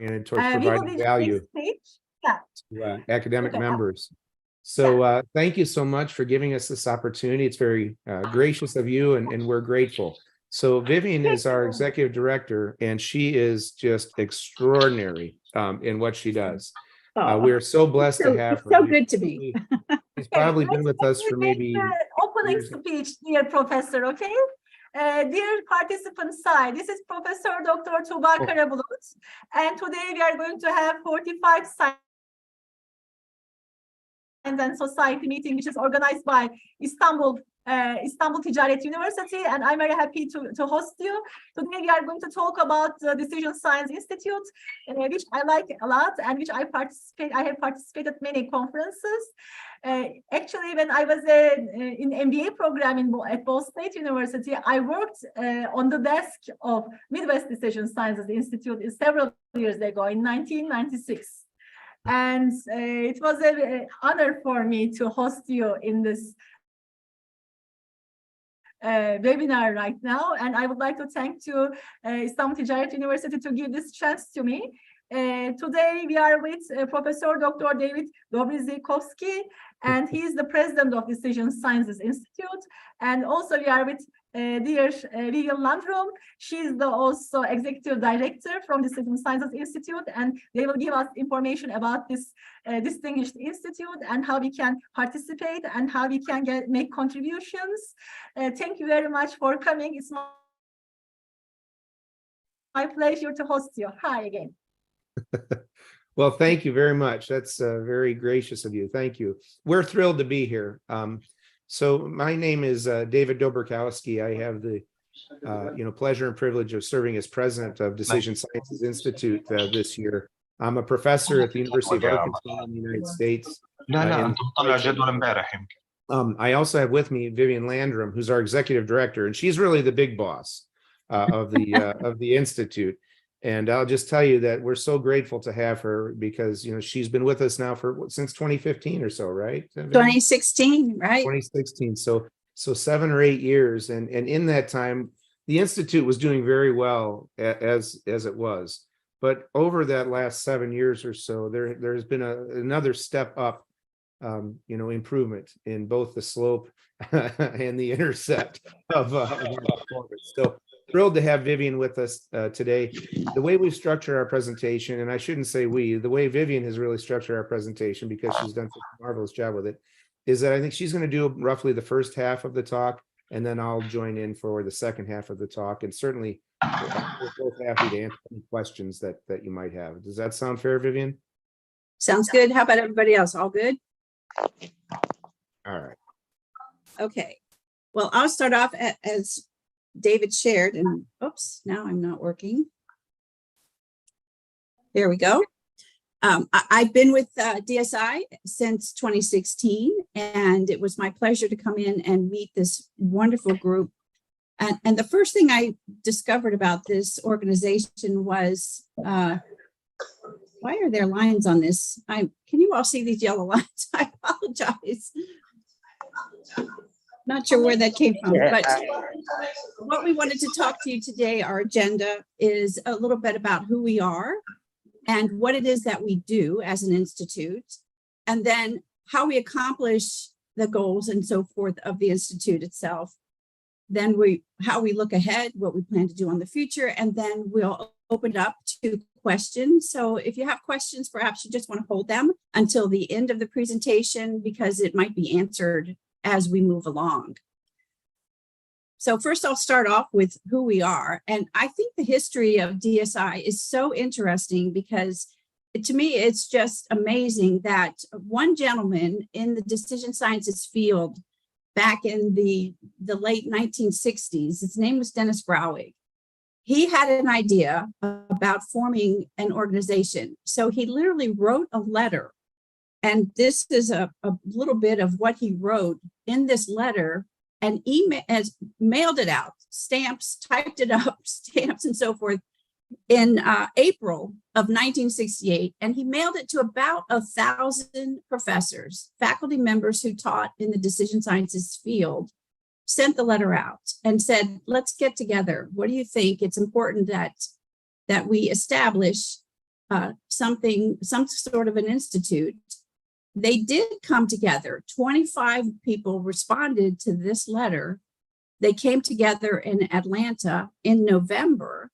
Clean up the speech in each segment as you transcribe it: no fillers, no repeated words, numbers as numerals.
and towards we will providing be value yeah. to academic members. So thank you so much for giving us this opportunity. It's very gracious of you, and we're grateful. So Vivian is our executive director, and she is just extraordinary in what she does. We are so blessed to have her. So good to be. She's probably been with us for maybe opening speech, dear professor. Okay, dear participants, this is Professor Dr. Tuğba Karabulut, and today we are going to have 45 Science and Society meeting, which is organized by Istanbul Ticaret University, and I'm very happy to host you. Today we are going to talk about the Decision Science Institute, which I like a lot and which I have participated many conferences. Actually, when I was in MBA program at Ball State University, I worked on the desk of Midwest Decision Sciences Institute several years ago in 1996. And it was an honor for me to host you in this webinar right now, and I would like to thank İstanbul Ticaret University to give this chance to me. Today we are with Professor Dr. David Dobrzykowski, and he is the president of Decision Sciences Institute. And also we are with dear Vivian Landrum. She is also executive director from Decision Sciences Institute, and they will give us information about this distinguished institute and how we can participate and how we can make contributions. Thank you very much for coming. It's my pleasure to host you. Hi again. Well, thank you very much. That's very gracious of you. Thank you. We're thrilled to be here. So my name is David Dobrzykowski. I have the pleasure and privilege of serving as president of Decision Sciences Institute this year. I'm a professor at the University of Arkansas in the United States. I also have with me Vivian Landrum, who's our executive director, and she's really the big boss of the institute. And I'll just tell you that we're so grateful to have her because, she's been with us now since 2015 or so, right? 2016, right? 2016. So 7 or 8 years. And in that time, the Institute was doing very well as it was. But over that last 7 years or so, there's been another step up, improvement in both the slope and the intercept of performance. So thrilled to have Vivian with us today. The way we structure our presentation, and I shouldn't say the way Vivian has really structured our presentation, because she's done such a marvelous job with it, is that I think she's going to do roughly the first half of the talk, and then I'll join in for the second half of the talk. And certainly we're both happy to answer any questions that you might have. Does that sound fair, Vivian? Sounds good. How about everybody else? All good? All right. Okay. Well, I'll start off as David shared, and oops, now I'm not working. There we go. I've been with DSI since 2016, and it was my pleasure to come in and meet this wonderful group. And the first thing I discovered about this organization was, why are there lines on this? Can you all see these yellow lines? I apologize. Not sure where that came from, but what we wanted to talk to you today, our agenda is a little bit about who we are and what it is that we do as an institute, and then how we accomplish the goals and so forth of the institute itself. Then how we look ahead, what we plan to do on the future, and then we'll open it up to questions. So if you have questions, perhaps you just want to hold them until the end of the presentation, because it might be answered as we move along. So first I'll start off with who we are. And I think the history of DSI is so interesting because to me, it's just amazing that one gentleman in the decision sciences field back in the late 1960s, his name was Dennis Browig. He had an idea about forming an organization. So he literally wrote a letter. And this is a little bit of what he wrote in this letter, and mailed it out, stamps, typed it up, stamps and so forth, in April of 1968. And he mailed it to about 1,000 professors, faculty members who taught in the decision sciences field, sent the letter out and said, let's get together. What do you think? It's important that we establish some sort of an institute, they did come together. 25 people responded to this letter. They came together in Atlanta in November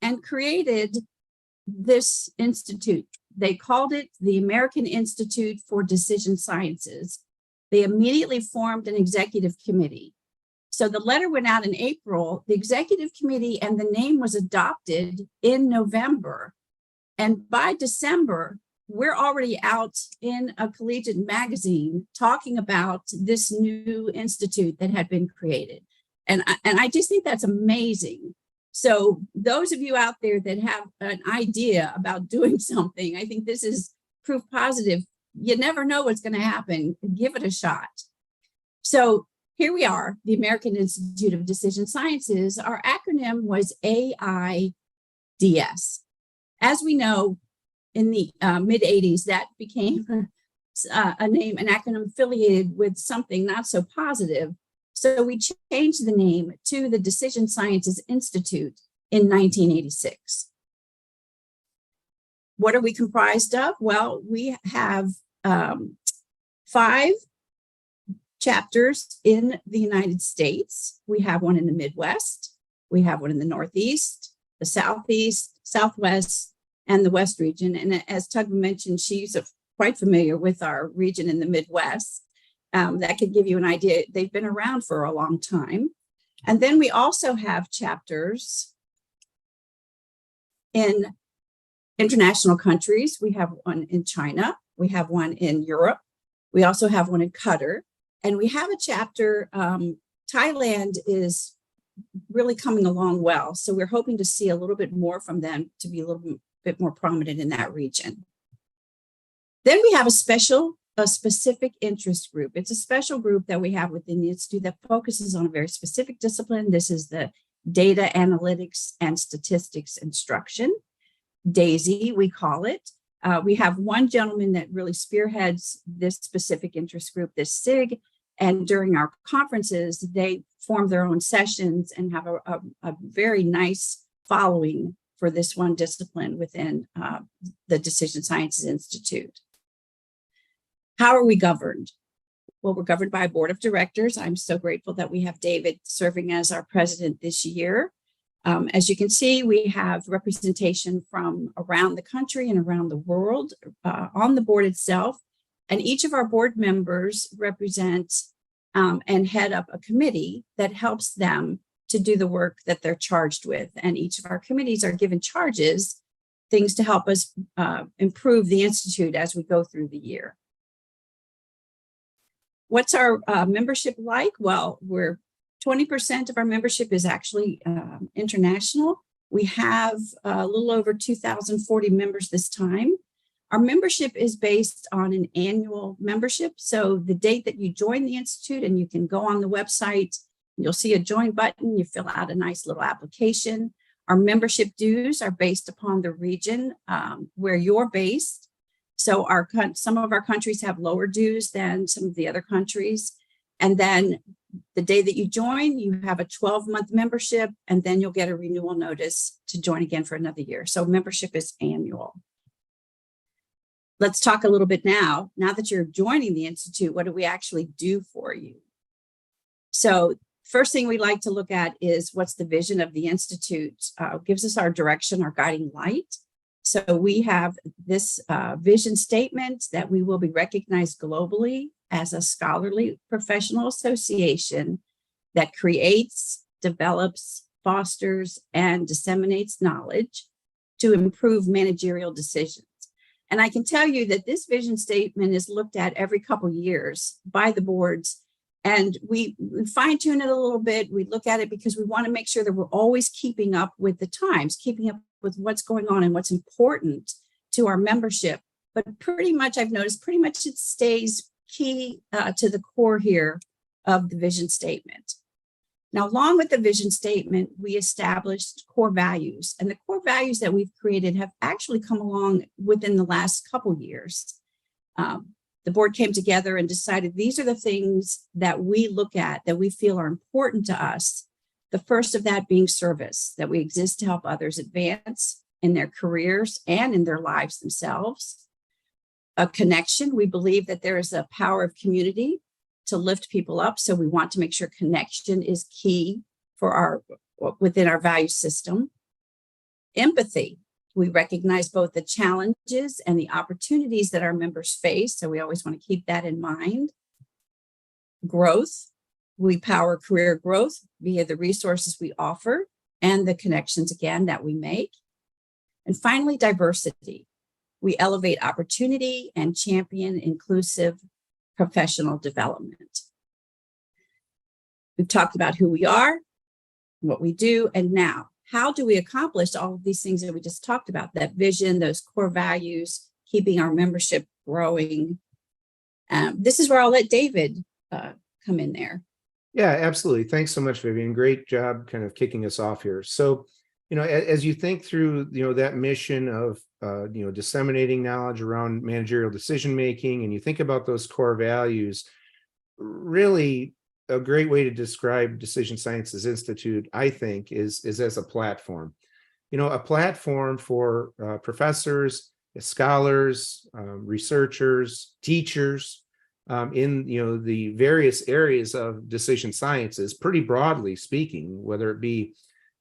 and created this institute. They called it the American Institute for Decision Sciences. They immediately formed an executive committee. So the letter went out in April, the executive committee and the name was adopted in November. And by December, we're already out in a collegiate magazine talking about this new institute that had been created. And I just think that's amazing. So those of you out there that have an idea about doing something, I think this is proof positive. You never know what's going to happen. Give it a shot. So here we are, the American Institute of Decision Sciences. Our acronym was AIDS. As we know, in the mid 80s, that became a name, an acronym affiliated with something not so positive. So we changed the name to the Decision Sciences Institute in 1986. What are we comprised of? Well, we have 5 chapters in the United States. We have one in the Midwest. We have one in the Northeast, the Southeast, Southwest, and the West region. And as Tugba mentioned, she's quite familiar with our region in the Midwest. That could give you an idea. They've been around for a long time. And then we also have chapters in international countries. We have one in China. We have one in Europe. We also have one in Qatar. And we have a chapter, Thailand is really coming along well. So we're hoping to see a little bit more from them to be a little bit more prominent in that region. Then we have a specific interest group. It's a special group that we have within the Institute that focuses on a very specific discipline. This is the Data Analytics and Statistics Instruction, DAISY, we call it. We have one gentleman that really spearheads this specific interest group, this SIG, and during our conferences, they form their own sessions and have a very nice following for this one discipline within the Decision Sciences Institute. How are we governed? Well, we're governed by a board of directors. I'm so grateful that we have David serving as our president this year. As you can see, we have representation from around the country and around the world on the board itself. And each of our board members represent and head up a committee that helps them to do the work that they're charged with. And each of our committees are given charges, things to help us improve the Institute as we go through the year. What's our membership like? Well, 20% of our membership is actually international. We have a little over 2,040 members this time. Our membership is based on an annual membership. So the date that you join the Institute, and you can go on the website, you'll see a join button, you fill out a nice little application. Our membership dues are based upon the region where you're based. So some of our countries have lower dues than some of the other countries. And then the day that you join, you have a 12-month membership, and then you'll get a renewal notice to join again for another year. So membership is annual. Let's talk a little bit now that you're joining the Institute, what do we actually do for you? So first thing we like to look at is what's the vision of the Institute. Gives us our direction, our guiding light. So we have this vision statement that we will be recognized globally as a scholarly professional association that creates, develops, fosters, and disseminates knowledge to improve managerial decisions. And I can tell you that this vision statement is looked at every couple of years by the boards, and we fine tune it a little bit. We look at it because we want to make sure that we're always keeping up with the times, keeping up with what's going on and what's important to our membership. But pretty much, I've noticed, pretty much it stays key to the core here of the vision statement. Now, along with the vision statement, we established core values, and the core values that we've created have actually come along within the last couple years. The board came together and decided these are the things that we look at that we feel are important to us. The first of that being service, that we exist to help others advance. in their careers and in their lives themselves. A connection. We believe that there is a power of community to lift people up. So we want to make sure connection is key for within our value system. Empathy. We recognize both the challenges and the opportunities that our members face. So we always want to keep that in mind. Growth. We power career growth via the resources we offer and the connections, again, that we make. And finally, diversity. We elevate opportunity and champion inclusive professional development. We've talked about who we are, what we do, and now, how do we accomplish all of these things that we just talked about? That vision, those core values, keeping our membership growing. This is where I'll let David come in there. Yeah, absolutely. Thanks so much, Vivian. Great job kind of kicking us off here. So, as you think through, that mission of, disseminating knowledge around managerial decision-making, and you think about those core values, really a great way to describe Decision Sciences Institute, I think, is as a platform. A platform for professors, scholars, researchers, teachers, in the various areas of decision sciences, pretty broadly speaking, whether it be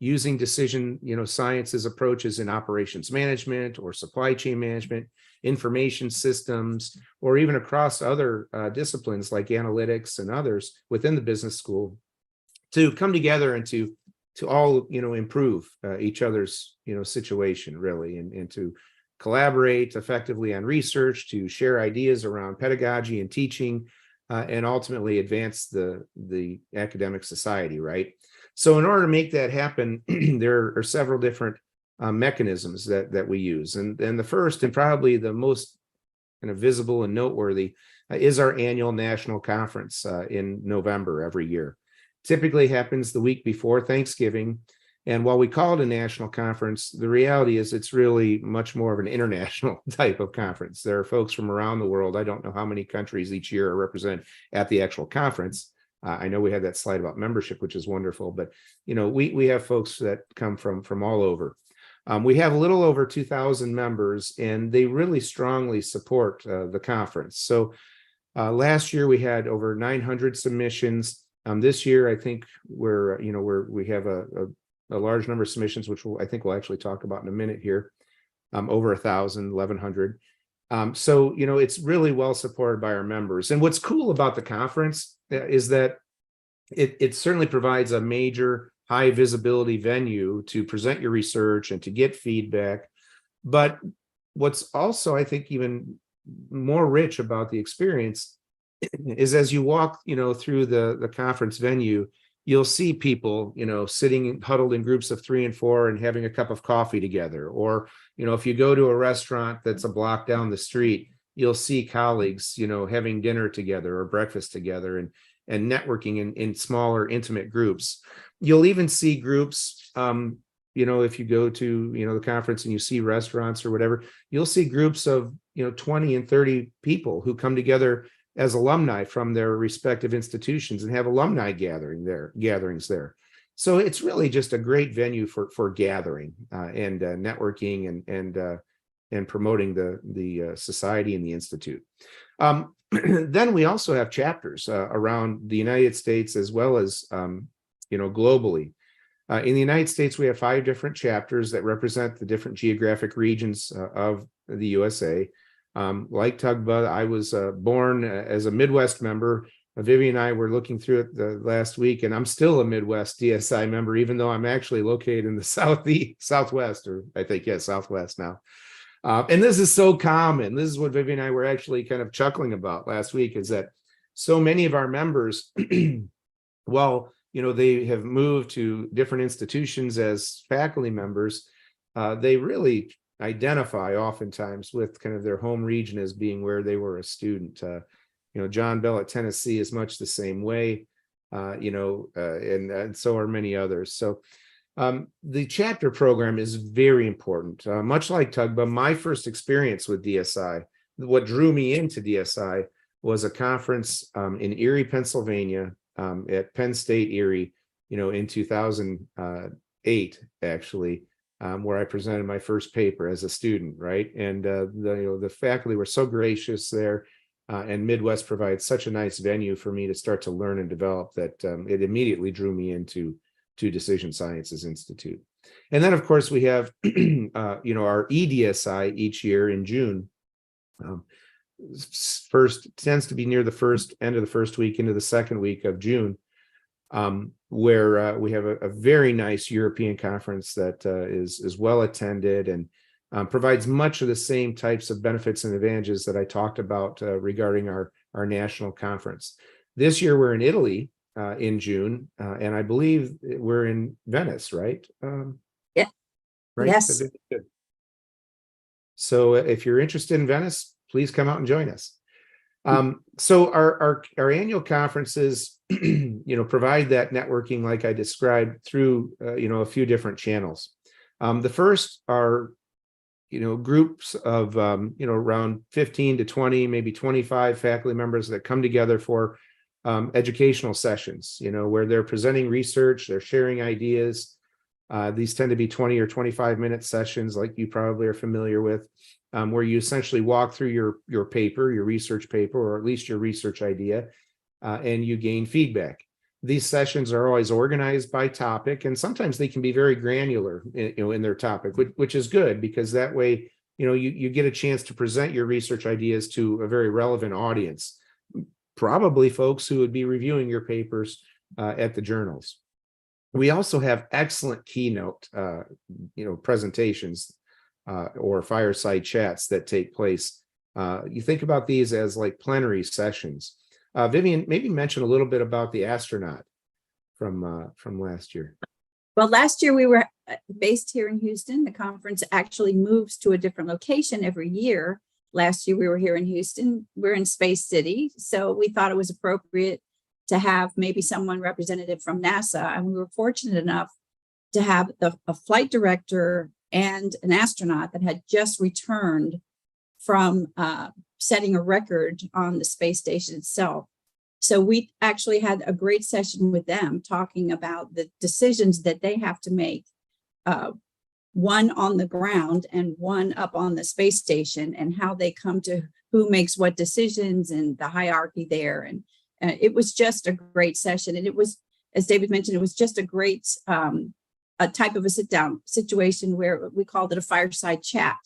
using decision sciences approaches in operations management or supply chain management, information systems, or even across other disciplines like analytics and others within the business school, to come together and to all improve each other's situation, really, and to collaborate effectively on research, to share ideas around pedagogy and teaching, and ultimately advance the academic society, right? So in order to make that happen, there are several different mechanisms that we use. And the first, and probably the most kind of visible and noteworthy, is our annual national conference in November every year. Typically happens the week before Thanksgiving. And while we call it a national conference, the reality is it's really much more of an international type of conference. There are folks from around the world. I don't know how many countries each year are represented at the actual conference. I know we had that slide about membership, which is wonderful, but we have folks that come from all over. We have a little over 2,000 members, and they really strongly support the conference. So last year we had over 900 submissions. This year, I think we have a large number of submissions, which I think we'll actually talk about in a minute here, over 1,000, 1,100. So, it's really well supported by our members. And what's cool about the conference is that it certainly provides a major high visibility venue to present your research and to get feedback. But what's also, I think, even more rich about the experience is as you walk, through the conference venue, you'll see people, sitting huddled in groups of 3 and 4 and having a cup of coffee together. Or, if you go to a restaurant that's a block down the street, you'll see colleagues, having dinner together or breakfast together and networking in smaller, intimate groups. You'll even see groups, if you go to, the conference and you see restaurants or whatever, you'll see groups of, 20 and 30 people who come together as alumni from their respective institutions and have alumni gatherings there. So it's really just a great venue for gathering and networking and promoting the society and the institute. Then we also have chapters around the United States as well as globally. In the United States, we have 5 different chapters that represent the different geographic regions of the USA. Like Tugba, I was born as a Midwest member. Vivian and I were looking through it the last week, and I'm still a Midwest DSI member, even though I'm actually located in the Southwest, or I think, Southwest now. And this is so common. This is what Vivian and I were actually kind of chuckling about last week, is that so many of our members, well, they have moved to different institutions as faculty members. They really identify oftentimes with kind of their home region as being where they were a student. John Bell at Tennessee is much the same way, and so are many others. So the chapter program is very important. Much like Tugba, my first experience with DSI, what drew me into DSI was a conference in Erie, Pennsylvania, at Penn State Erie, in 2008, actually. where I presented my first paper as a student, right? And the faculty were so gracious there, and Midwest provides such a nice venue for me to start to learn and develop that it immediately drew me into Decision Sciences Institute. And then, of course, we have our EDSI each year in June. First tends to be near the end of the first week into the second week of June, where we have a very nice European conference that is well attended and provides much of the same types of benefits and advantages that I talked about regarding our national conference. This year we're in Italy in June, and I believe we're in Venice, right? Yeah. Right? Yes. So if you're interested in Venice, please come out and join us. So our annual conferences, provide that networking like I described through, a few different channels. The first are, groups of, around 15 to 20, maybe 25 faculty members that come together for educational sessions, where they're presenting research, they're sharing ideas. These tend to be 20 or 25-minute sessions like you probably are familiar with, where you essentially walk through your paper, your research paper, or at least your research idea, and you gain feedback. These sessions are always organized by topic, and sometimes they can be very granular, in their topic, which is good because that way, you get a chance to present your research ideas to a very relevant audience, probably folks who would be reviewing your papers at the journals. We also have excellent keynote, presentations or fireside chats that take place. You think about these as like plenary sessions. Vivian, maybe mention a little bit about the astronaut from last year. Well, last year we were based here in Houston. The conference actually moves to a different location every year. Last year we were here in Houston. We're in Space City, so we thought it was appropriate to have maybe someone representative from NASA. And we were fortunate enough to have a flight director and an astronaut that had just returned from setting a record on the space station itself. So we actually had a great session with them talking about the decisions that they have to make, one on the ground and one up on the space station, and how they come to who makes what decisions and the hierarchy there. And it was just a great session. And it was, as David mentioned, it was just a great a type of a sit-down situation where we called it a fireside chat,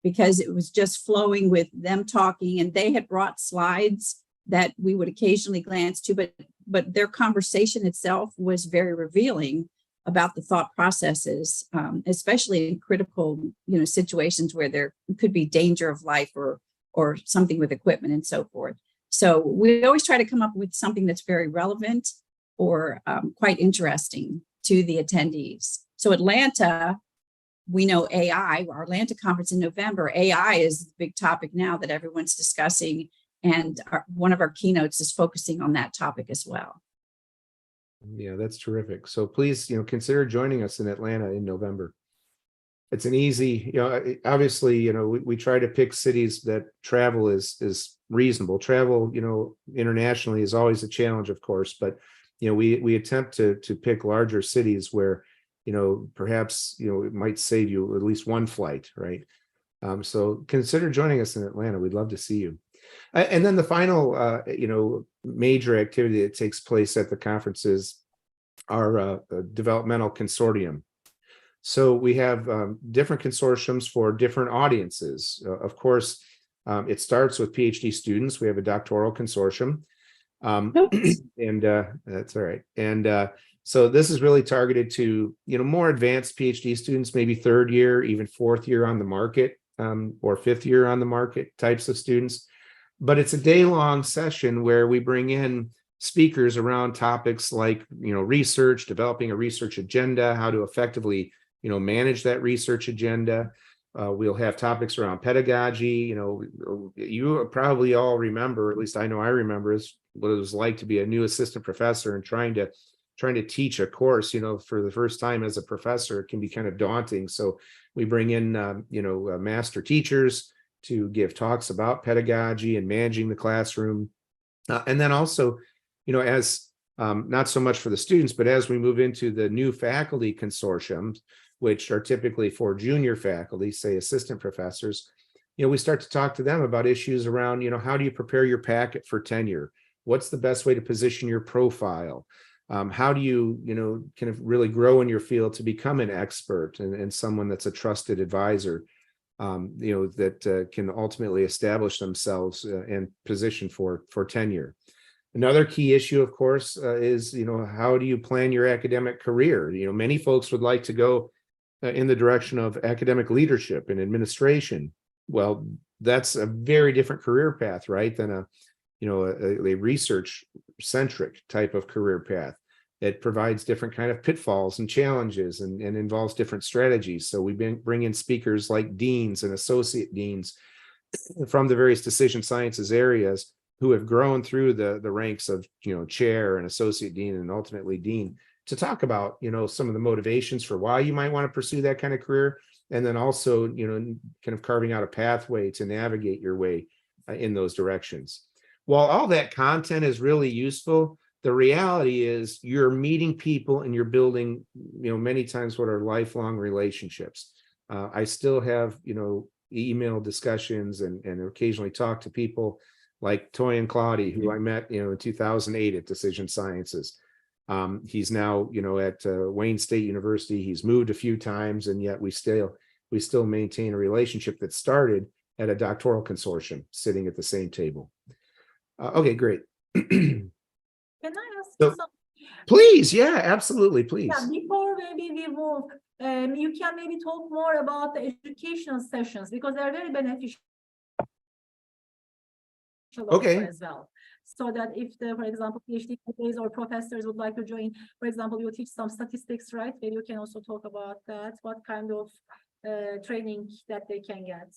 because it was just flowing with them talking, and they had brought slides that we would occasionally glance to, but their conversation itself was very revealing about the thought processes, especially in critical, situations where there could be danger of life or something with equipment and so forth. So we always try to come up with something that's very relevant or quite interesting to the attendees. So Atlanta, we know AI, our Atlanta conference in November, AI is the big topic now that everyone's discussing. And one of our keynotes is focusing on that topic as well. Yeah, that's terrific. So please, consider joining us in Atlanta in November. It's an easy, obviously, we try to pick cities that travel is reasonable. Travel, internationally is always a challenge, of course, but we attempt to pick larger cities where, perhaps, it might save you at least one flight, right? So consider joining us in Atlanta. We'd love to see you. And then the final, major activity that takes place at the conferences are a developmental consortium. So we have different consortiums for different audiences. Of course, it starts with PhD students. We have a doctoral consortium. And that's all right. And so this is really targeted to, more advanced PhD students, maybe third year, even fourth year on the market, or fifth year on the market types of students. But it's a day-long session where we bring in speakers around topics like, research, developing a research agenda, how to effectively, manage that research agenda. We'll have topics around pedagogy. You probably all remember, at least I know I remember, is what it was like to be a new assistant professor and trying to teach a course, for the first time as a professor. It can be kind of daunting. So we bring in, master teachers to give talks about pedagogy and managing the classroom. And then also, as not so much for the students, but as we move into the new faculty consortiums, which are typically for junior faculty, say assistant professors, we start to talk to them about issues around, how do you prepare your packet for tenure? What's the best way to position your profile? How do you, kind of really grow in your field to become an expert and someone that's a trusted advisor, that can ultimately establish themselves and position for tenure. Another key issue, of course, is, how do you plan your academic career? Many folks would like to go in the direction of academic leadership and administration. Well, that's a very different career path, right, than a research-centric type of career path. It provides different kind of pitfalls and challenges and involves different strategies. So we bring in speakers like deans and associate deans from the various decision sciences areas who have grown through the ranks of, chair and associate dean and ultimately dean to talk about, some of the motivations for why you might want to pursue that kind of career. And then also, kind of carving out a pathway to navigate your way in those directions. While all that content is really useful, the reality is you're meeting people and you're building, many times what are lifelong relationships. I still have, email discussions and occasionally talk to people like Toy and Claudia, who I met, in 2008 at Decision Sciences. He's now, at Wayne State University. He's moved a few times, and yet we still maintain a relationship that started at a doctoral consortium, sitting at the same table. Okay, great. Can I ask So- you something? Please, yeah, absolutely, please. Yeah, before maybe we move, you can maybe talk more about the educational sessions because they're very beneficial also Okay. as well. So that if for example, PhD candidates or professors would like to join, for example, you teach some statistics, right? Maybe you can also talk about that, what kind of training that they can get,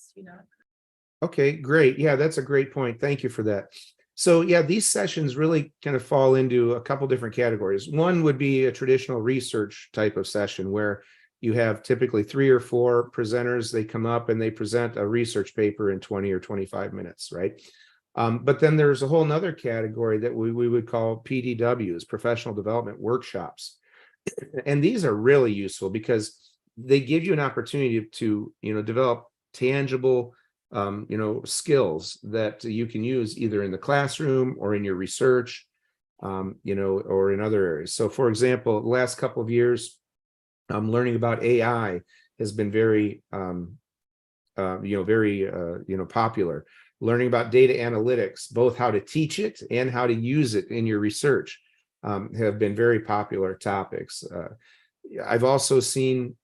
Okay, great. Yeah, that's a great point. Thank you for that. So yeah, these sessions really kind of fall into a couple different categories. One would be a traditional research type of session where you have typically 3 or 4 presenters. They come up and they present a research paper in 20 or 25 minutes, right? But then there's a whole nother category that we would call PDWs, professional development workshops. And these are really useful because they give you an opportunity to, develop tangible, skills that you can use either in the classroom or in your research, or in other areas. So for example, the last couple of years, learning about AI has been very, popular. Learning about data analytics, both how to teach it and how to use it in your research, have been very popular topics. I've also seen,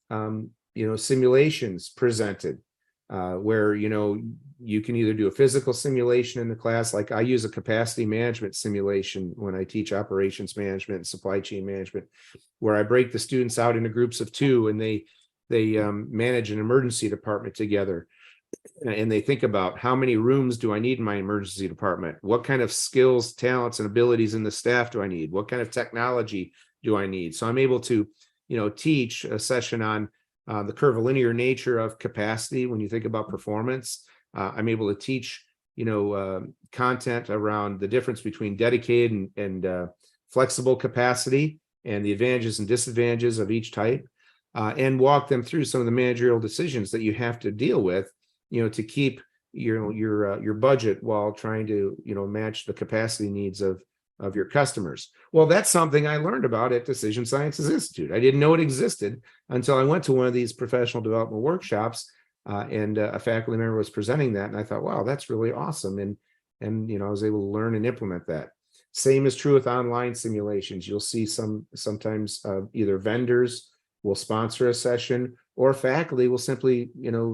simulations presented where, you can either do a physical simulation in the class, like I use a capacity management simulation when I teach operations management and supply chain management, where I break the students out into groups of 2 and they manage an emergency department together. And they think about how many rooms do I need in my emergency department? What kind of skills, talents, and abilities in the staff do I need? What kind of technology do I need? So I'm able to, teach a session on the curvilinear nature of capacity when you think about performance. I'm able to teach, content around the difference between dedicated and flexible capacity and the advantages and disadvantages of each type, and walk them through some of the managerial decisions that you have to deal with, to keep your budget while trying to, match the capacity needs of your customers. Well, that's something I learned about at Decision Sciences Institute. I didn't know it existed until I went to one of these professional development workshops, and a faculty member was presenting that, and I thought, wow, that's really awesome. And I was able to learn and implement that. Same is true with online simulations. You'll see sometimes either vendors will sponsor a session, or faculty will simply,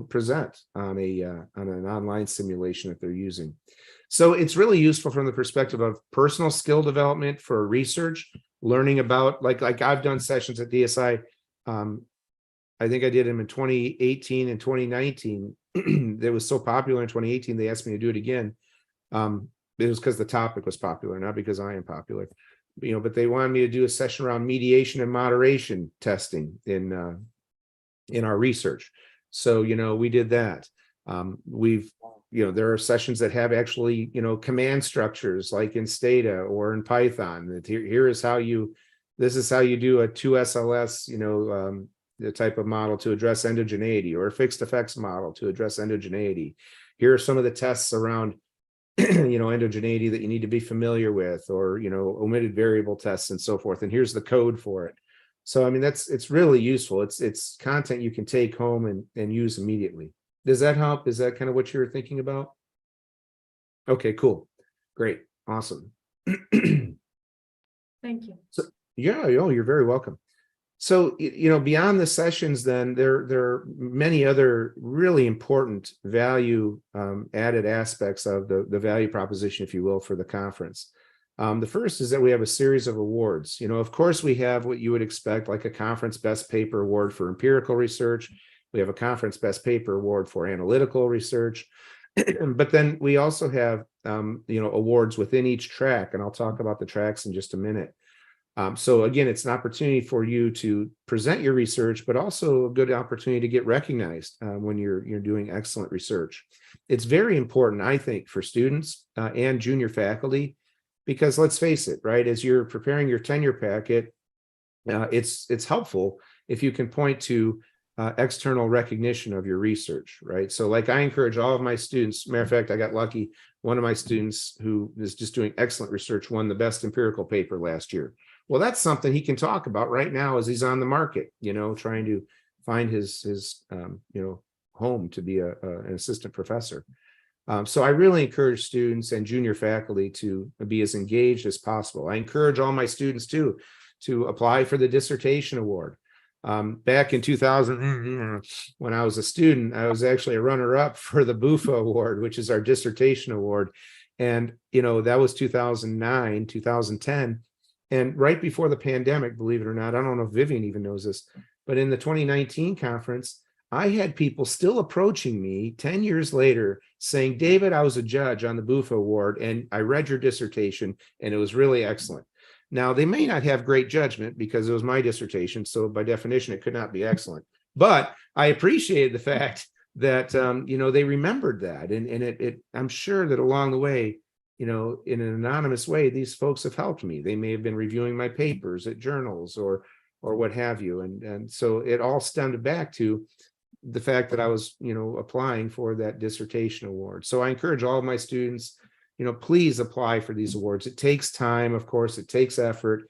present on an online simulation that they're using. So it's really useful from the perspective of personal skill development for research, learning about, like I've done sessions at DSI. I think I did them in 2018 and 2019. That was so popular in 2018, they asked me to do it again. It was because the topic was popular, not because I am popular. But they wanted me to do a session around mediation and moderation testing in our research. So, we did that. There are sessions that have actually, command structures like in Stata or in Python. That this is how you do a 2SLS, the type of model to address endogeneity, or a fixed effects model to address endogeneity. Here are some of the tests around endogeneity that you need to be familiar with, or omitted variable tests and so forth. And here's the code for it. So I mean, it's really useful. It's content you can take home and use immediately. Does that help? Is that kind of what you were thinking about? Okay, cool. Great. Awesome. Thank you. So yeah, you're very welcome. So, beyond the sessions, then there are many other really important value added aspects of the value proposition, if you will, for the conference. The first is that we have a series of awards. Of course, we have what you would expect, like a conference best paper award for empirical research. We have a conference best paper award for analytical research. But then we also have, awards within each track, and I'll talk about the tracks in just a minute. So again, it's an opportunity for you to present your research, but also a good opportunity to get recognized when you're doing excellent research. It's very important, I think, for students and junior faculty, because let's face it, right? As you're preparing your tenure packet, it's helpful if you can point to external recognition of your research, right? So like I encourage all of my students, matter of fact, I got lucky. One of my students who is just doing excellent research won the best empirical paper last year. Well, that's something he can talk about right now as he's on the market, trying to find his home to be an assistant professor. So I really encourage students and junior faculty to be as engaged as possible. I encourage all my students too to apply for the dissertation award. Back in 2000, when I was a student, I was actually a runner-up for the BUFA award, which is our dissertation award. And, that was 2009, 2010. And right before the pandemic, believe it or not, I don't know if Vivian even knows this, but in the 2019 conference, I had people still approaching me 10 years later saying, David, I was a judge on the BUFA award and I read your dissertation and it was really excellent. Now, they may not have great judgment because it was my dissertation, so by definition, it could not be excellent. But I appreciated the fact that, they remembered that. And I'm sure that along the way, in an anonymous way, these folks have helped me. They may have been reviewing my papers at journals or what have you. And so it all stemmed back to the fact that I was, applying for that dissertation award. So I encourage all of my students, please apply for these awards. It takes time, of course, it takes effort,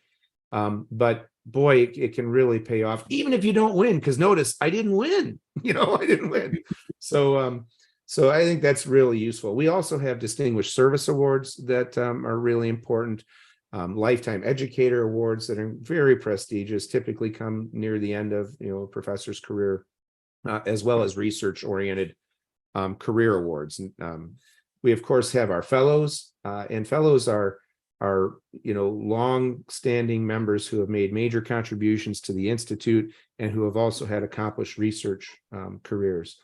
but boy, it can really pay off, even if you don't win, because notice I didn't win, I didn't win. So I think that's really useful. We also have distinguished service awards that are really important, lifetime educator awards that are very prestigious, typically come near the end of a professor's career, as well as research-oriented career awards. We of course have our fellows, and fellows are long-standing members who have made major contributions to the Institute and who have also had accomplished research careers.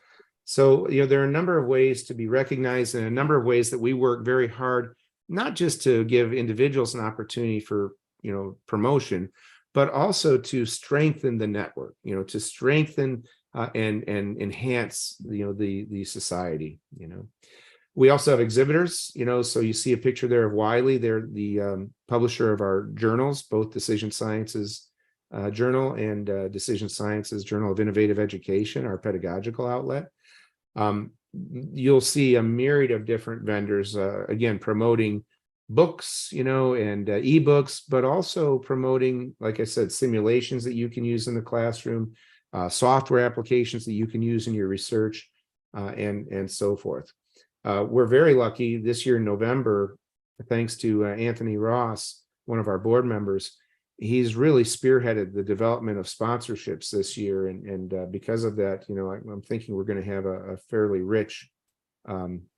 So there are a number of ways to be recognized and a number of ways that we work very hard, not just to give individuals an opportunity for promotion, but also to strengthen the network, to strengthen and enhance the society. We also have exhibitors, so you see a picture there of Wiley. They're the publisher of our journals, both Decision Sciences Journal and Decision Sciences Journal of Innovative Education, our pedagogical outlet. You'll see a myriad of different vendors, again, promoting books, and ebooks, but also promoting, like I said, simulations that you can use in the classroom, software applications that you can use in your research, and so forth. We're very lucky this year in November, thanks to Anthony Ross, one of our board members. He's really spearheaded the development of sponsorships this year. And because of that, I'm thinking we're going to have a fairly rich,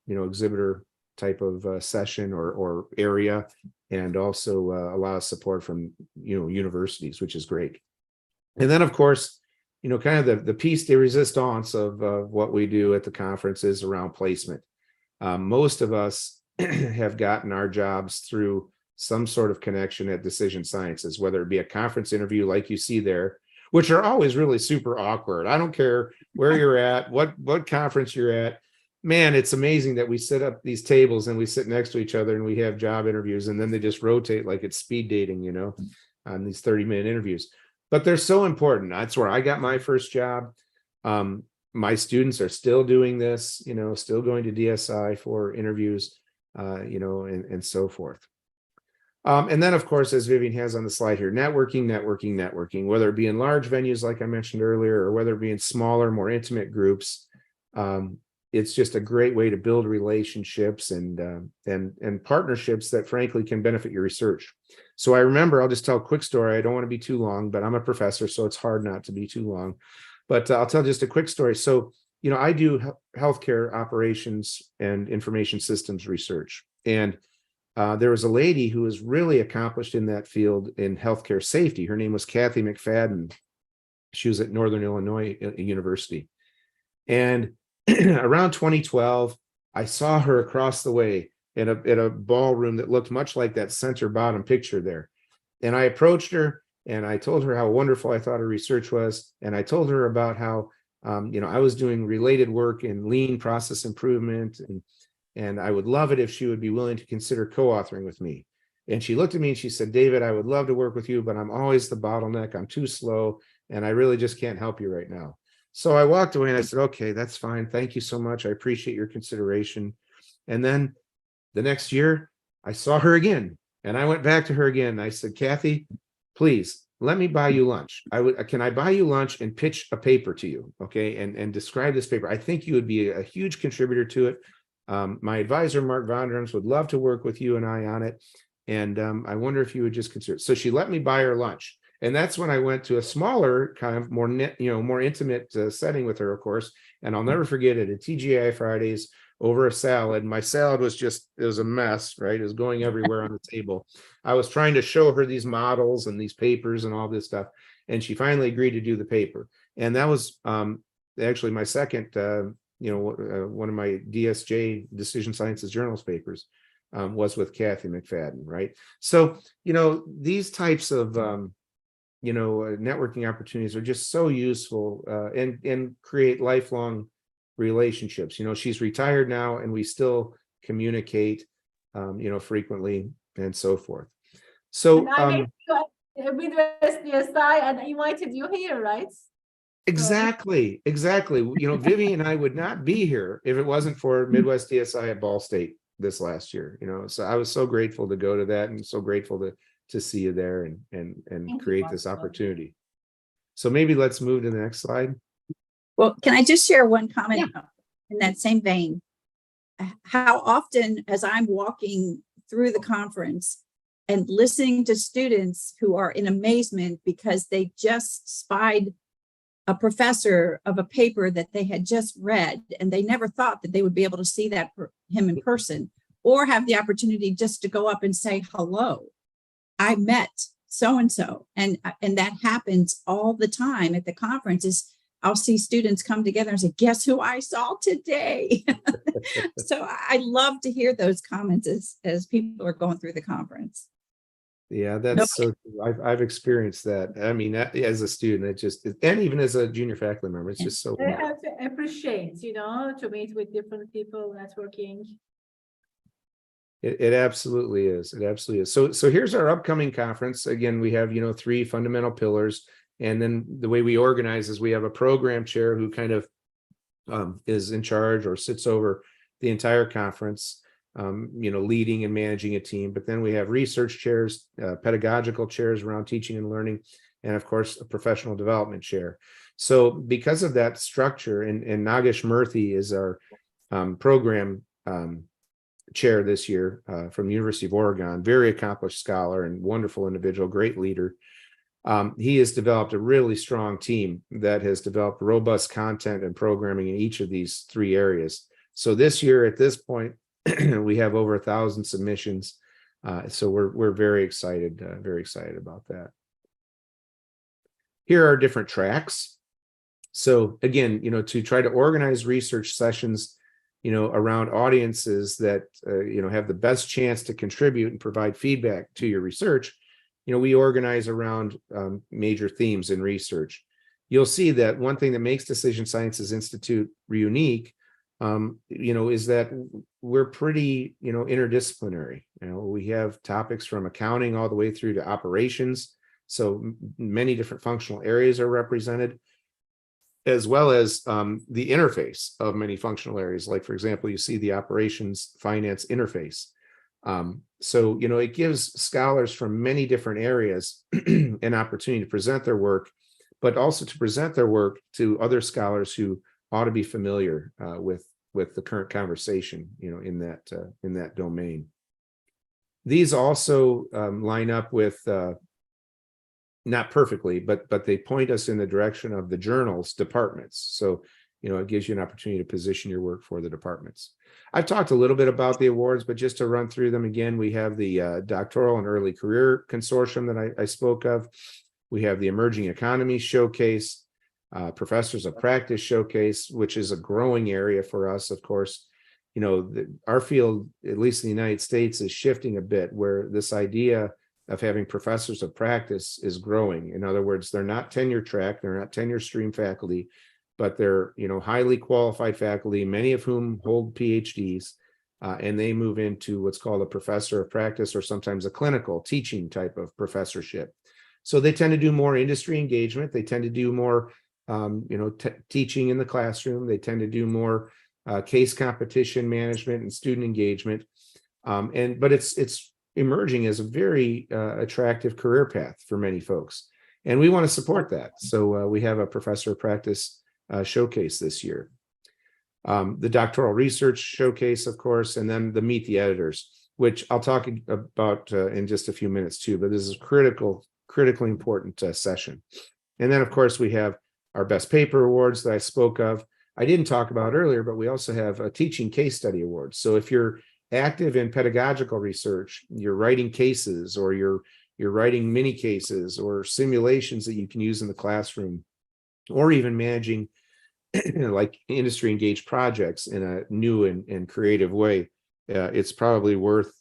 exhibitor type of session or area, and also a lot of support from, universities, which is great. And then, of course, kind of the piece de resistance of what we do at the conference is around placement. Most of us have gotten our jobs through some sort of connection at Decision Sciences, whether it be a conference interview like you see there, which are always really super awkward. I don't care where you're at, what conference you're at. Man, it's amazing that we set up these tables and we sit next to each other and we have job interviews, and then they just rotate like it's speed dating, on these 30-minute interviews. but they're so important. That's where I got my first job. My students are still doing this, still going to DSI for interviews, and so forth. And then, of course, as Vivian has on the slide here, networking, whether it be in large venues, like I mentioned earlier, or whether it be in smaller, more intimate groups. It's just a great way to build relationships and partnerships that frankly can benefit your research. So I remember, I'll just tell a quick story. I don't want to be too long, but I'm a professor, so it's hard not to be too long. But I'll tell just a quick story. So, I do healthcare operations and information systems research. And there was a lady who was really accomplished in that field in healthcare safety. Her name was Kathy McFadden. She was at Northern Illinois University. And around 2012, I saw her across the way at a ballroom that looked much like that center bottom picture there. And I approached her and I told her how wonderful I thought her research was. And I told her about how, I was doing related work in lean process improvement. And I would love it if she would be willing to consider co-authoring with me. And she looked at me and she said, David, I would love to work with you, but I'm always the bottleneck. I'm too slow. And I really just can't help you right now. So I walked away and I said, okay, that's fine. Thank you so much. I appreciate your consideration. And then the next year I saw her again and I went back to her again. I said, Kathy, please let me buy you lunch. Can I buy you lunch and pitch a paper to you? Okay. And describe this paper. I think you would be a huge contributor to it. My advisor, Mark Vondrams, would love to work with you and I on it. And I wonder if you would just consider it. So she let me buy her lunch. And that's when I went to a smaller kind of more intimate setting with her, of course. And I'll never forget it at TGI Fridays over a salad. My salad was it was a mess, right? It was going everywhere on the table. I was trying to show her these models and these papers and all this stuff. And she finally agreed to do the paper. And that was actually my second, one of my DSJ Decision Sciences Journals papers was with Kathy McFadden, right? So, these types of networking opportunities are just so useful and create lifelong relationships. She's retired now and we still communicate, frequently and so forth. So and I met you with DSI and invited you here, right? Exactly. Vivian and I would not be here if it wasn't for Midwest DSI at Ball State this last year. So I was so grateful to go to that and so grateful to see you there and create this opportunity. So maybe let's move to the next slide. Well, can I just share one comment in that same vein? How often, as I'm walking through the conference and listening to students who are in amazement because they just spied a professor of a paper that they had just read, and they never thought that they would be able to see him in person or have the opportunity just to go up and say, hello, I met so-and-so. And that happens all the time at the conferences. I'll see students come together and say, guess who I saw today? So I love to hear those comments as people are going through the conference. Yeah, that's so true. I've experienced that. I mean, as a student, and even as a junior faculty member, it's just so I have to appreciate, to meet with different people, networking. It absolutely is. It absolutely is. So here's our upcoming conference. Again, we have, 3 fundamental pillars. And then the way we organize is we have a program chair who kind of is in charge or sits over the entire conference, leading and managing a team. But then we have research chairs, pedagogical chairs around teaching and learning, and of course, a professional development chair. So because of that structure, and Nagesh Murthy is our program chair this year from the University of Oregon, very accomplished scholar and wonderful individual, great leader. He has developed a really strong team that has developed robust content and programming in each of these 3 areas. So this year, at this point, we have over 1,000 submissions. So we're very excited about that. Here are different tracks. So again, to try to organize research sessions, around audiences that, have the best chance to contribute and provide feedback to your research, we organize around major themes in research. You'll see that one thing that makes Decision Sciences Institute unique, is that we're pretty, interdisciplinary. We have topics from accounting all the way through to operations. So many different functional areas are represented, as well as the interface of many functional areas. Like, for example, you see the operations finance interface. So, it gives scholars from many different areas an opportunity to present their work, but also to present their work to other scholars who ought to be familiar with the current conversation, in that domain. These also line up with, not perfectly, but they point us in the direction of the journals departments. So, it gives you an opportunity to position your work for the departments. I've talked a little bit about the awards, but just to run through them again, we have the Doctoral and Early Career Consortium that I spoke of. We have the Emerging Economy Showcase, Professors of Practice Showcase, which is a growing area for us, of course. Our field, at least in the United States, is shifting a bit, where this idea of having professors of practice is growing. In other words, they're not tenure track, they're not tenure stream faculty, but they're highly qualified faculty, many of whom hold PhDs, and they move into what's called a professor of practice, or sometimes a clinical teaching type of professorship. So they tend to do more industry engagement. They tend to do more teaching in the classroom. They tend to do more case competition management and student engagement. But it's emerging as a very attractive career path for many folks. And we want to support that. So we have a professor of practice showcase this year. The doctoral research showcase, of course, and then the Meet the Editors, which I'll talk about in just a few minutes too, but this is critically important session. And then, of course, we have our best paper awards that I spoke of. I didn't talk about earlier, but we also have a teaching case study awards. So if you're active in pedagogical research, you're writing cases, or you're writing mini cases or simulations that you can use in the classroom, or even managing like industry engaged projects in a new and creative way, it's probably worth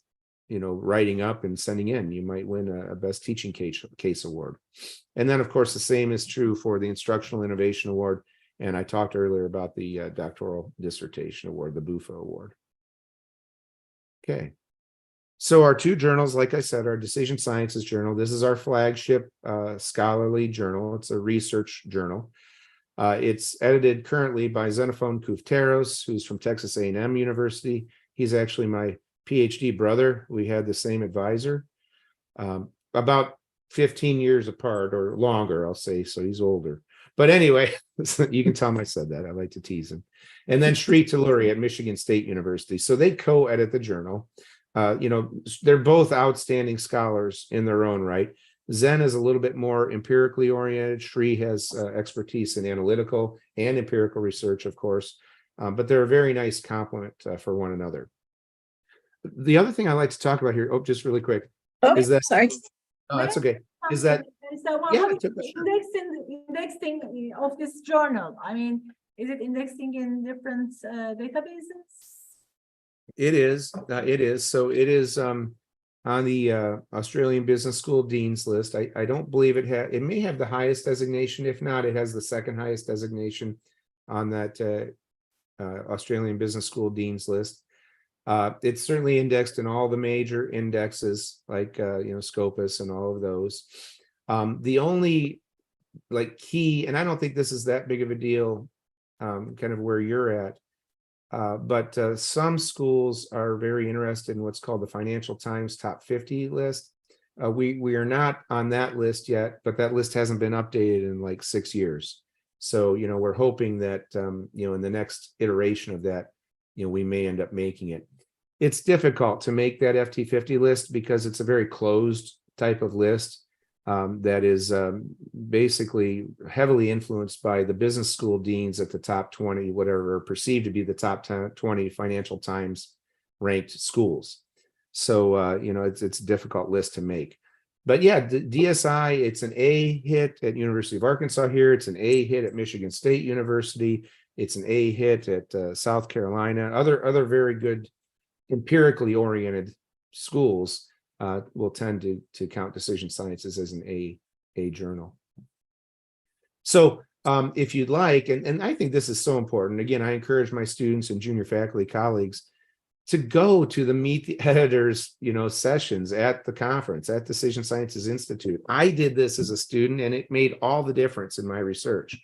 writing up and sending in. You might win a best teaching case award. And then, of course, the same is true for the Instructional Innovation Award. And I talked earlier about the Doctoral Dissertation Award, the BUFA Award. Okay. So our two journals, like I said, our Decision Sciences Journal. This is our flagship scholarly journal. It's a research journal. It's edited currently by Xenophon Kouteros, who's from Texas A&M University. He's actually my PhD brother. We had the same advisor, about 15 years apart, or longer, I'll say, so he's older. But anyway, you can tell him I said that. I like to tease him. And then Sri Talluri at Michigan State University. So they co-edit the journal. They're both outstanding scholars in their own right. Zen is a little bit more empirically oriented. Sri has expertise in analytical and empirical research, of course, but they're a very nice complement for one another. The other thing I like to talk about here, just really quick, is that, sorry. oh, that's okay, is that, So yeah, what is the indexing of this journal? I mean, is it indexing in different databases? It is. So it is on the Australian Business School Dean's list. I don't believe it may have the highest designation. If not, it has the second highest designation on that Australian Business School Dean's list. It's certainly indexed in all the major indexes, like Scopus and all of those. The only key, and I don't think this is that big of a deal, kind of where you're at, but some schools are very interested in what's called the Financial Times Top 50 list. We are not on that list yet, but that list hasn't been updated in like 6 years. So we're hoping that in the next iteration of that, we may end up making it. It's difficult to make that FT50 list because it's a very closed type of list that is basically heavily influenced by the business school deans at the top 20, whatever are perceived to be the top 20 Financial Times ranked schools. So, it's a difficult list to make. But yeah, the DSI, it's an A hit at University of Arkansas here. It's an A hit at Michigan State University. It's an A hit at South Carolina. Other very good empirically oriented schools will tend to count Decision Sciences as an A journal. So if you'd like, and I think this is so important, again, I encourage my students and junior faculty colleagues to go to the Meet the Editors, sessions at the conference at Decision Sciences Institute. I did this as a student, and it made all the difference in my research.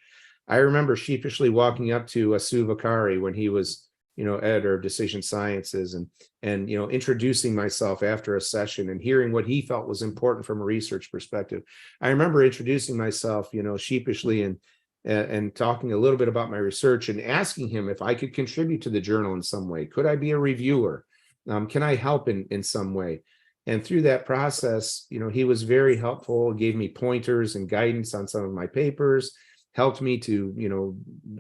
I remember sheepishly walking up to Sue Vakari when he was, editor of Decision Sciences, and introducing myself after a session and hearing what he felt was important from a research perspective. I remember introducing myself, sheepishly and talking a little bit about my research and asking him if I could contribute to the journal in some way. Could I be a reviewer? Can I help in some way? And through that process, he was very helpful, gave me pointers and guidance on some of my papers, helped me to,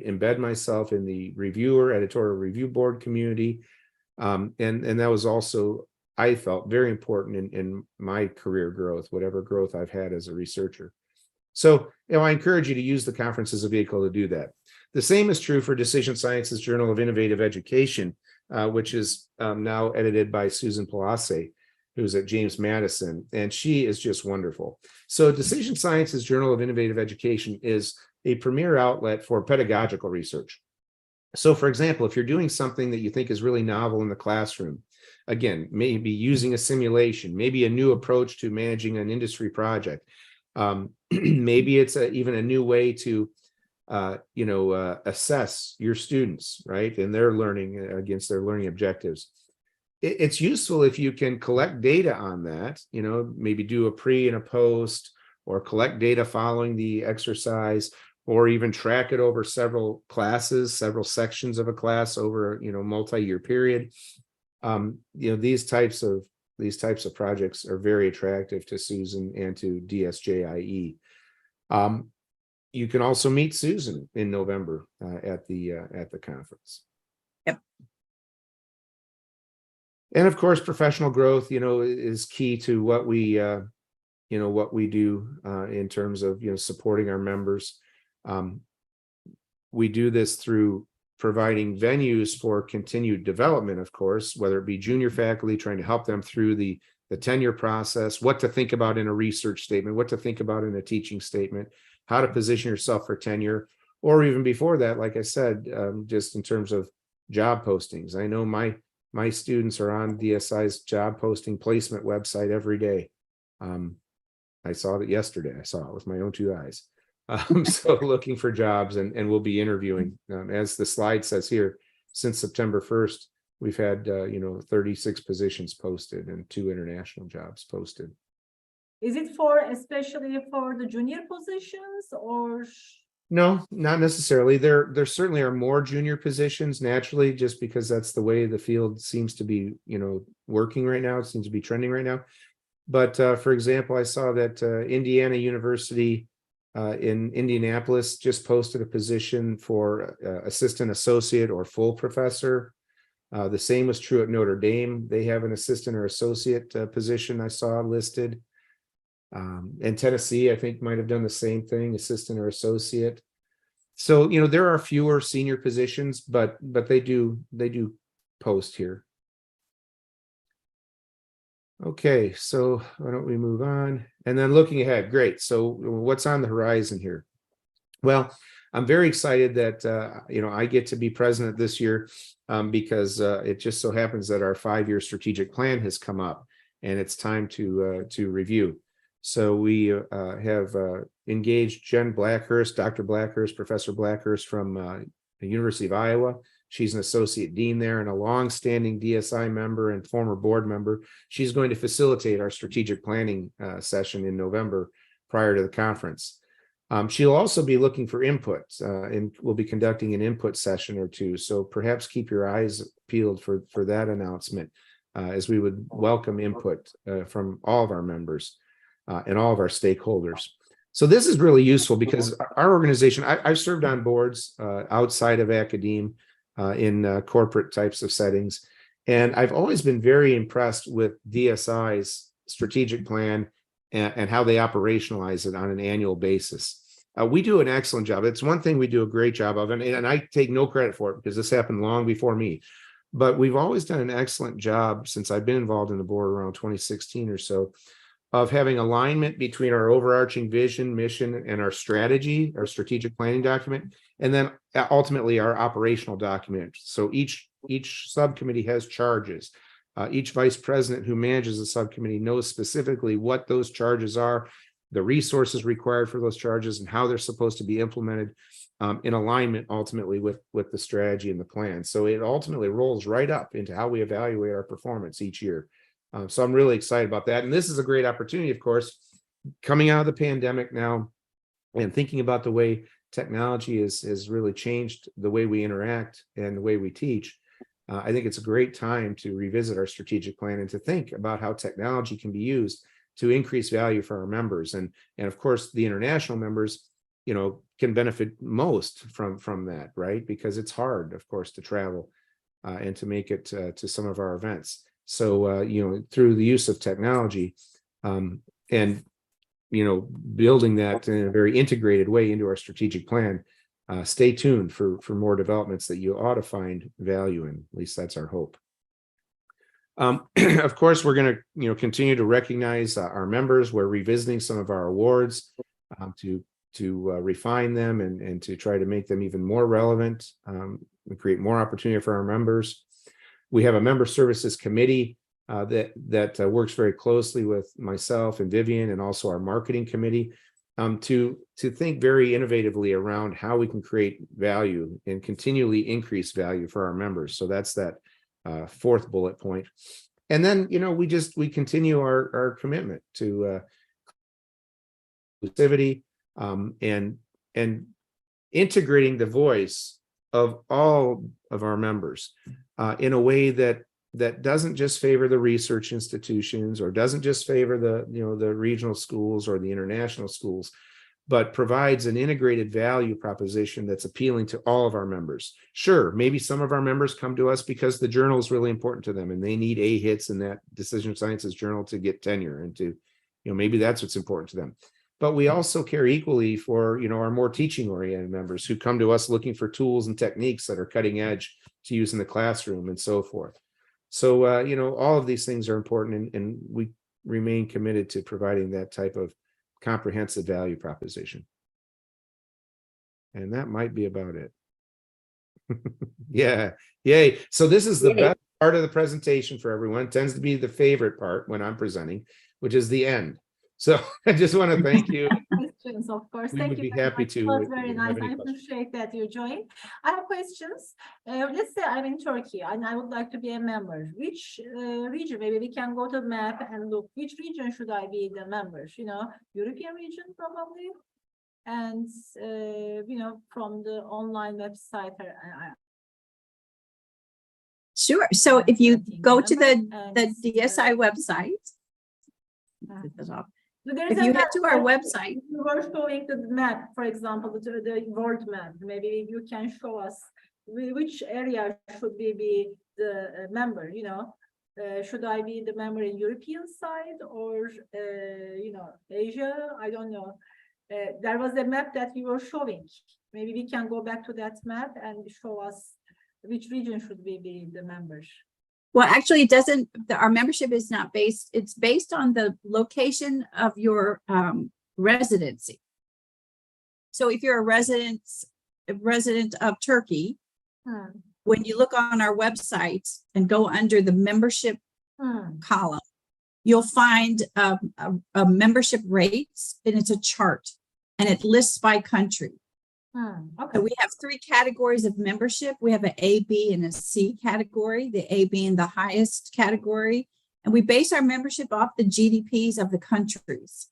embed myself in the editorial review board community. And that was also, I felt, very important in my career growth, whatever growth I've had as a researcher. So, I encourage you to use the conference as a vehicle to do that. The same is true for Decision Sciences Journal of Innovative Education, which is now edited by Susan Palace, who's at James Madison, and she is just wonderful. So Decision Sciences Journal of Innovative Education is a premier outlet for pedagogical research. So, for example, if you're doing something that you think is really novel in the classroom, again, maybe using a simulation, maybe a new approach to managing an industry project, maybe it's even a new way to, assess your students, right, and their learning against their learning objectives. It's useful if you can collect data on that, maybe do a pre and a post, or collect data following the exercise, or even track it over several classes, several sections of a class over, multi-year period. These types of projects are very attractive to Susan and to DSJIE. You can also meet Susan in November at the conference. Yep. And of course, professional growth, is key to what we do in terms of, supporting our members. We do this through providing venues for continued development, of course, whether it be junior faculty, trying to help them through the tenure process, what to think about in a research statement, what to think about in a teaching statement, how to position yourself for tenure, or even before that, like I said, just in terms of job postings. I know my students are on DSI's job posting placement website every day. I saw it yesterday. I saw it with my own two eyes. So looking for jobs, and we'll be interviewing, as the slide says here, since September 1st, we've had 36 positions posted and 2 international jobs posted. Is it especially for the junior positions, or? No, not necessarily. There certainly are more junior positions naturally, just because that's the way the field seems to be, working right now. It seems to be trending right now. But for example, I saw that Indiana University in Indianapolis just posted a position for assistant associate or full professor. The same was true at Notre Dame. They have an assistant or associate position I saw listed. And Tennessee, I think, might have done the same thing, assistant or associate. So, there are fewer senior positions, but they do post here. Okay, so why don't we move on? And then looking ahead, great. So what's on the horizon here? Well, I'm very excited that I get to be president this year because it just so happens that our 5-year strategic plan has come up, and it's time to review. So we have engaged Jen Blackhurst, Dr. Blackhurst, Professor Blackhurst from the University of Iowa. She's an associate dean there and a longstanding DSI member and former board member. She's going to facilitate our strategic planning session in November prior to the conference. She'll also be looking for input, and we'll be conducting an input session or two. So perhaps keep your eyes peeled for that announcement, as we would welcome input from all of our members and all of our stakeholders. So this is really useful because our organization, I've served on boards outside of academia in corporate types of settings. And I've always been very impressed with DSI's strategic plan and how they operationalize it on an annual basis. We do an excellent job. It's one thing we do a great job of, and I take no credit for it because this happened long before me. But we've always done an excellent job since I've been involved in the board around 2016 or so of having alignment between our overarching vision, mission, and our strategy, our strategic planning document, and then ultimately our operational document. So each subcommittee has charges. Each vice president who manages the subcommittee knows specifically what those charges are, the resources required for those charges, and how they're supposed to be implemented in alignment ultimately with the strategy and the plan. So it ultimately rolls right up into how we evaluate our performance each year. So I'm really excited about that. And this is a great opportunity, of course, coming out of the pandemic now and thinking about the way technology has really changed the way we interact and the way we teach. I think it's a great time to revisit our strategic plan and to think about how technology can be used to increase value for our members. And of course, the international members, can benefit most from that, right? Because it's hard, of course, to travel and to make it to some of our events. So, through the use of technology and, building that in a very integrated way into our strategic plan, stay tuned for more developments that you ought to find value in. At least that's our hope. Of course, we're going to, continue to recognize our members. We're revisiting some of our awards to refine them and to try to make them even more relevant and create more opportunity for our members. We have a member services committee that works very closely with myself and Vivian and also our marketing committee to think very innovatively around how we can create value and continually increase value for our members. So that's that fourth bullet point. And then, we continue our commitment to inclusivity and integrating the voice of all of our members in a way that doesn't just favor the research institutions or doesn't just favor the regional schools or the international schools, but provides an integrated value proposition that's appealing to all of our members. Sure, maybe some of our members come to us because the journal is really important to them and they need A hits in that decision sciences journal to get tenure and to, maybe that's what's important to them. But we also care equally for, our more teaching oriented members who come to us looking for tools and techniques that are cutting edge to use in the classroom and so forth. So, all of these things are important and we remain committed to providing that type of comprehensive value proposition. And that might be about it. Yeah, yay. So this is the best part of the presentation for everyone. It tends to be the favorite part when I'm presenting, which is the end. So I just want to thank you. Questions, of course. We Thank would you be very happy much. to. It was if very you nice. have any I questions. appreciate that you joined. I have questions. Let's say I'm in Turkey and I would like to be a member. Which region? Maybe we can go to the map and look. Which region should I be the member? European region probably. And from the online website. Sure. So if you go to the DSI website, if you head to our website, you were showing the map, for example, the world map. Maybe you can show us which area should we be the member. Should I be the member in European side or Asia? I don't know. There was a map that you were showing. Maybe we can go back to that map and show us which region should we be the members. well, actually, it doesn't. Our membership is not based. It's based on the location of your residency. So if you're a resident of Turkey, when you look on our website and go under the membership column, you'll find a membership rates, and it's a chart, and it lists by country. Okay. So we have 3 categories of membership. We have an A, B, and a C category, the A being the highest category. And we base our membership off the GDPs of the countries.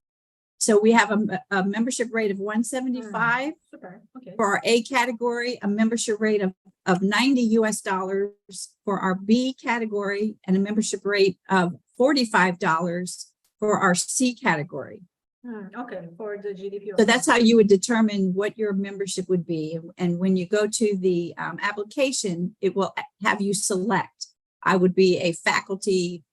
So we have a membership rate of 175 Okay. for our A category, a membership rate of $90 for our B category, and a membership rate of $45 for our C category. Okay, for the GDP. So that's how you would determine what your membership would be. And when you go to the application, it will have you select. I would be a faculty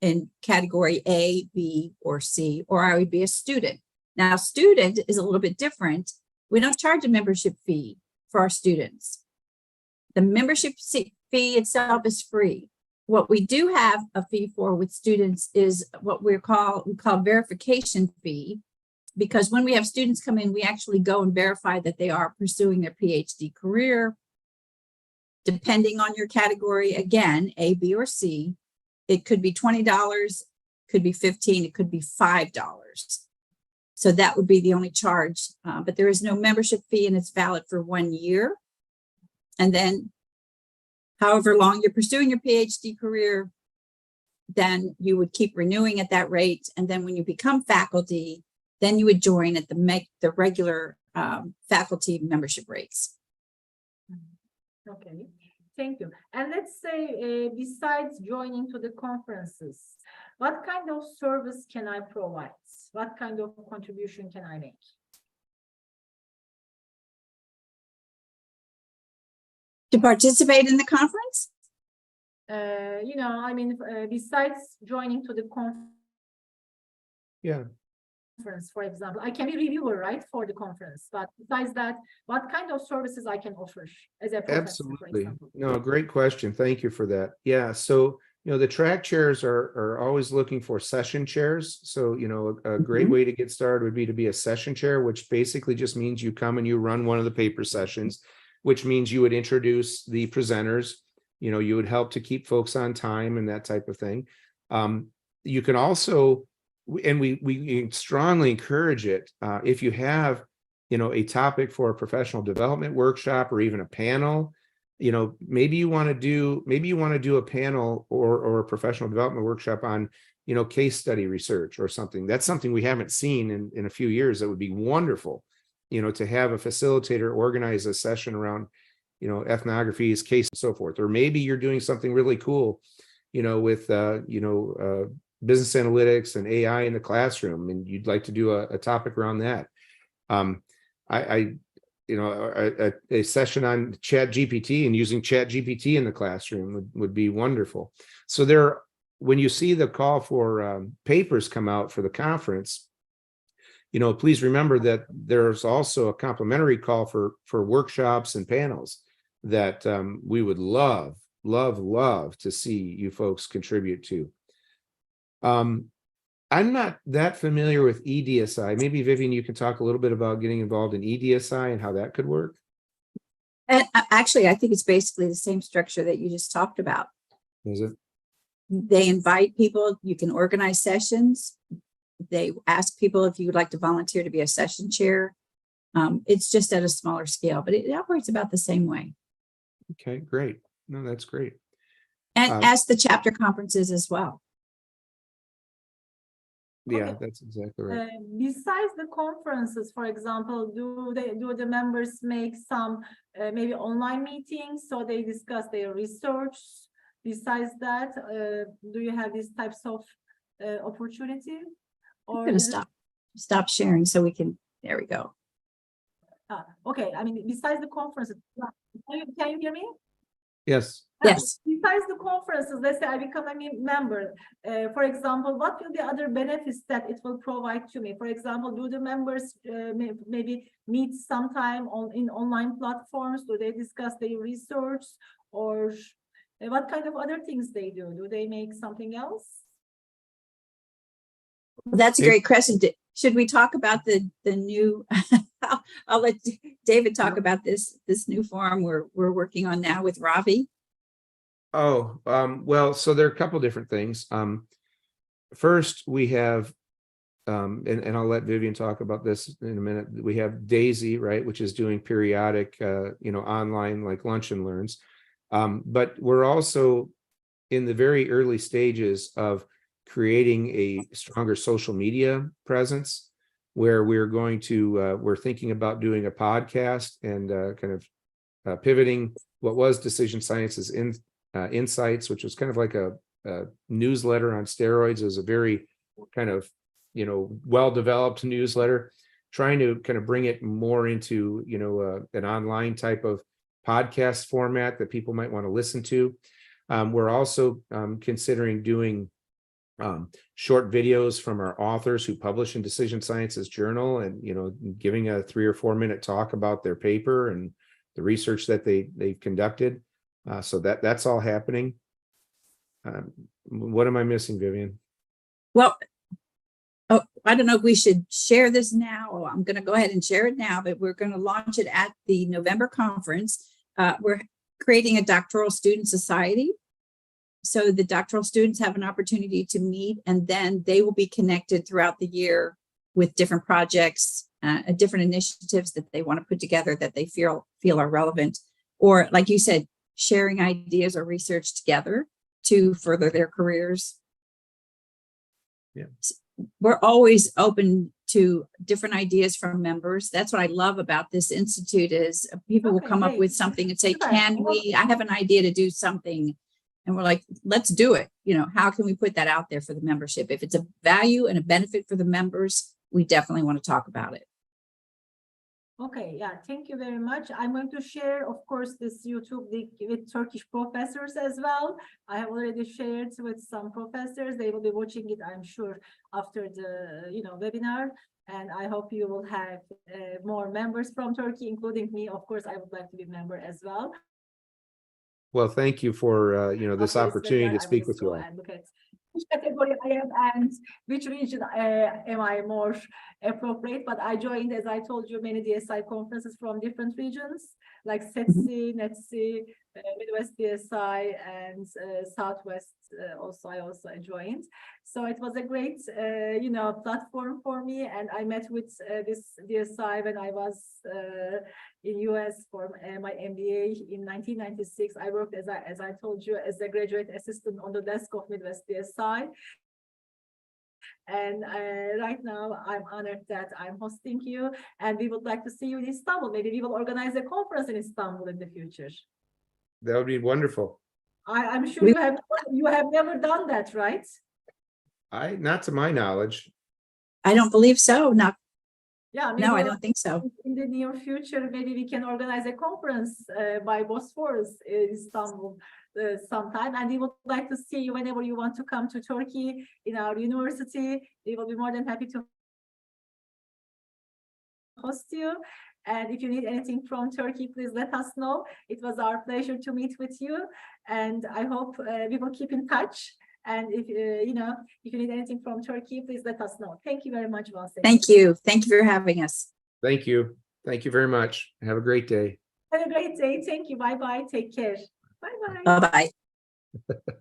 in category A, B, or C, or I would be a student. Now, student is a little bit different. We don't charge a membership fee for our students. The membership fee itself is free. What we do have a fee for with students is what we call verification fee, because when we have students come in, we actually go and verify that they are pursuing their PhD career. Depending on your category, again, A, B, or C, it could be $20, could be $15, it could be $5. So that would be the only charge, but there is no membership fee, and it's valid for 1 year. And then however long you're pursuing your PhD career, then you would keep renewing at that rate. And then when you become faculty, then you would join at the regular faculty membership rates. Okay, thank you. And let's say, besides joining to the conferences, what kind of service can I provide? What kind of contribution can I make? To participate in the conference? You know, I mean, besides joining to the Yeah. conference, for example, I can be reviewer, right, for the conference. But besides that, what kind of services I can offer as a professor, for Absolutely. example? No, great question. Thank you for that. Yeah. So, the track chairs are always looking for session chairs. So, a great way to get started would be to be a session chair, which basically just means you come and you run one of the paper sessions, which means you would introduce the presenters, you would help to keep folks on time and that type of thing. You can also, and we strongly encourage it, if you have, a topic for a professional development workshop or even a panel, maybe you want to do a panel or a professional development workshop on, case study research or something. That's something we haven't seen in a few years. That would be wonderful, to have a facilitator organize a session around, ethnographies, case, and so forth. Or maybe you're doing something really cool, with, business analytics and AI in the classroom, and you'd like to do a topic around that. A session on Chat GPT and using Chat GPT in the classroom would be wonderful. So when you see the call for papers come out for the conference, please remember that there's also a complimentary call for workshops and panels that we would love to see you folks contribute to. I'm not that familiar with EDSI. Maybe Vivian, you can talk a little bit about getting involved in EDSI and how that could work. And actually, I think it's basically the same structure that you just talked about. Is it? They invite people, you can organize sessions. They ask people if you would like to volunteer to be a session chair. It's just at a smaller scale, but it operates about the same way. Okay, great. No, that's great. And as the chapter conferences as well. Yeah, Okay. that's exactly right. Besides the conferences, for example, do the members make some maybe online meetings so they discuss their research? Besides that, do you have these types of opportunity? I'm going to stop sharing so we can. There we go. Okay. I mean, besides the conferences, can you hear me? Yes. Yes. Besides the conferences, let's say I become a member. For example, what will the other benefits that it will provide to me? For example, do the members maybe meet sometime in online platforms? Do they discuss their research, or what kind of other things they do? Do they make something else? Well, that's a great question. Should we talk about the new? I'll let David talk about this new forum we're working on now with Ravi. Oh, well, so there are a couple different things. First, we have, and I'll let Vivian talk about this in a minute. We have Daisy, right, which is doing periodic, online like lunch and learns. But we're also in the very early stages of creating a stronger social media presence, where we're thinking about doing a podcast and kind of pivoting what was Decision Sciences Insights, which was kind of like a newsletter on steroids. It was a very kind of, well-developed newsletter, trying to kind of bring it more into, an online type of podcast format that people might want to listen to. We're also considering doing short videos from our authors who publish in Decision Sciences Journal, and giving a 3 or 4 minute talk about their paper and the research that they've conducted. So that's all happening. What am I missing, Vivian? Well, oh, I don't know if we should share this now, or I'm going to go ahead and share it now, but we're going to launch it at the November conference. We're creating a doctoral student society. So the doctoral students have an opportunity to meet, and then they will be connected throughout the year with different projects, different initiatives that they want to put together that they feel are relevant, or like you said, sharing ideas or research together to further their careers. Yeah. We're always open to different ideas from members. That's what I love about this institute is people will come up with something and say, can we, I have an idea to do something. And we're like, let's do it. You know, how can we put that out there for the membership? If it's a value and a benefit for the members, we definitely want to talk about it. Okay, yeah, thank you very much. I'm going to share, of course, this YouTube link with Turkish professors as well. I have already shared with some professors. They will be watching it, I'm sure, after the webinar. And I hope you will have more members from Turkey, including me. Of course, I would like to be a member as well. Well, thank you for this opportunity to speak with you all. Look at which category I am and which region am I more appropriate. But I joined, as I told you, many DSI conferences from different regions like SETSI, NETSI, Midwest DSI, and Southwest. I also joined. So it was a great platform for me, and I met with this DSI when I was in US for my MBA in 1996. I worked, as I told you, as a graduate assistant on the desk of Midwest DSI. And right now, I'm honored that I'm hosting you, and we would like to see you in Istanbul. Maybe we will organize a conference in Istanbul in the future. That would be wonderful. I'm sure you have never done that, right? Not to my knowledge. I don't believe so. No, I don't think so. In the near future, maybe we can organize a conference by Bosphorus in Istanbul sometime, and we would like to see you whenever you want to come to Turkey in our university. We will be more than happy to host you. And if you need anything from Turkey, please let us know. It was our pleasure to meet with you, and I hope we will keep in touch. And if if you need anything from Turkey, please let us know. Thank you very much, once again. Thank you. Thank you for having us. Thank you. Thank you very much. Have a great day. Have a great day. Thank you. Bye bye. Take care. Bye bye. Bye bye.